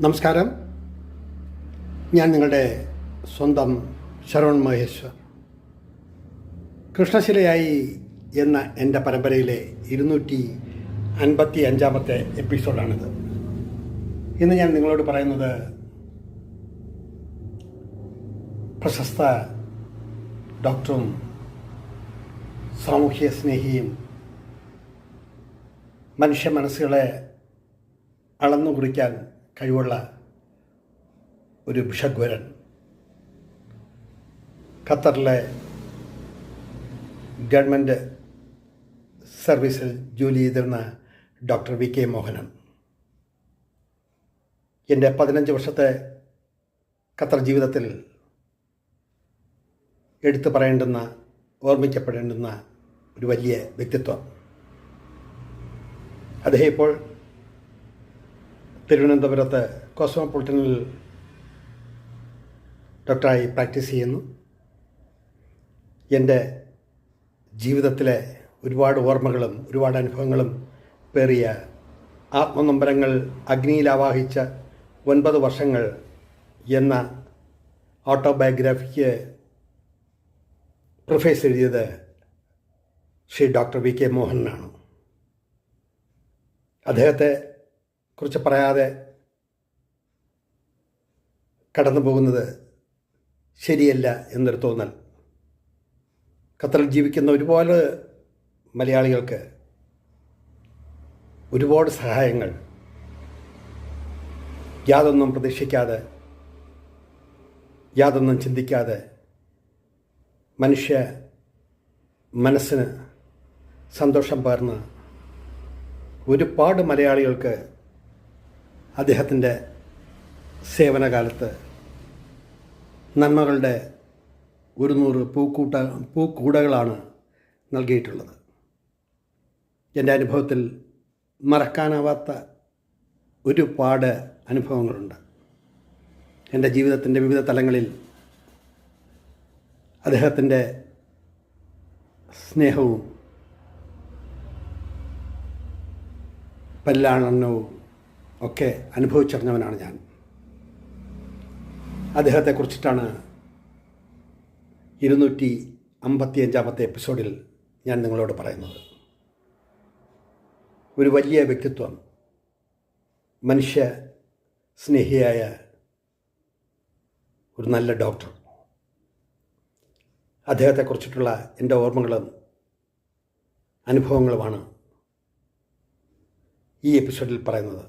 നമസ്കാരം. ഞാൻ നിങ്ങളുടെ സ്വന്തം ശരവൺ മഹേശ്വർ. കൃഷ്ണശിലയായി എന്ന എൻ്റെ പരമ്പരയിലെ 255 എപ്പിസോഡാണിത്. ഇന്ന് ഞാൻ നിങ്ങളോട് പറയുന്നത് പ്രശസ്ത ഡോക്ടറും സാമൂഹ്യ സ്നേഹിയും മനുഷ്യ മനസ്സുകളെ അളന്നു കുറിക്കാൻ കഴിവുള്ള ഒരു ഭിഷഗ്വരൻ, ഖത്തറിലെ ഗവൺമെൻറ് സർവീസിൽ ജോലി ചെയ്തിരുന്ന ഡോക്ടർ വി കെ മോഹനൻ. എൻ്റെ 15 വർഷത്തെ ഖത്തർ ജീവിതത്തിൽ എടുത്തു പറയേണ്ടുന്ന, ഓർമ്മിക്കപ്പെടേണ്ടുന്ന ഒരു വലിയ വ്യക്തിത്വം. അദ്ദേഹം ഇപ്പോൾ തിരുവനന്തപുരത്ത് കോസ്മോപൊളിറ്റനിൽ ഡോക്ടറായി പ്രാക്ടീസ് ചെയ്യുന്നു. എൻ്റെ ജീവിതത്തിലെ ഒരുപാട് ഓർമ്മകളും ഒരുപാട് അനുഭവങ്ങളും പേറിയ ആത്മനൊമ്പരങ്ങൾ അഗ്നിയിലാവാഹിച്ച 9 വർഷങ്ങൾ എന്ന ഓട്ടോബയോഗ്രാഫിക്ക് പ്രിഫേസ് എഴുതിയത് ശ്രീ ഡോക്ടർ വി കെ മോഹനാണ്. അദ്ദേഹത്തെ കുറിച്ച് പറയാതെ കടന്നു പോകുന്നത് ശരിയല്ല എന്നൊരു തോന്നൽ. ഖത്തറിൽ ജീവിക്കുന്ന ഒരുപാട് മലയാളികൾക്ക് ഒരുപാട് സഹായങ്ങൾ യാതൊന്നും പ്രതീക്ഷിക്കാതെ, യാതൊന്നും ചിന്തിക്കാതെ മനുഷ്യ മനസ്സിന് സന്തോഷം പകർന്ന് ഒരുപാട് മലയാളികൾക്ക് അദ്ദേഹത്തിൻ്റെ സേവനകാലത്ത് നന്മകളുടെ 100 പൂക്കൂടകളാണ് നൽകിയിട്ടുള്ളത്. എൻ്റെ അനുഭവത്തിൽ മറക്കാനാവാത്ത ഒരുപാട് അനുഭവങ്ങളുണ്ട്. എൻ്റെ ജീവിതത്തിൻ്റെ വിവിധ തലങ്ങളിൽ അദ്ദേഹത്തിൻ്റെ സ്നേഹവും പരിലാളനവും ഒക്കെ അനുഭവിച്ചറിഞ്ഞവനാണ് ഞാൻ. അദ്ദേഹത്തെക്കുറിച്ചിട്ടാണ് 255 എപ്പിസോഡിൽ ഞാൻ നിങ്ങളോട് പറയുന്നത്. ഒരു വലിയ വ്യക്തിത്വം, മനുഷ്യ സ്നേഹിയായ ഒരു നല്ല ഡോക്ടർ. അദ്ദേഹത്തെക്കുറിച്ചിട്ടുള്ള എൻ്റെ ഓർമ്മകളും അനുഭവങ്ങളുമാണ് ഈ എപ്പിസോഡിൽ പറയുന്നത്.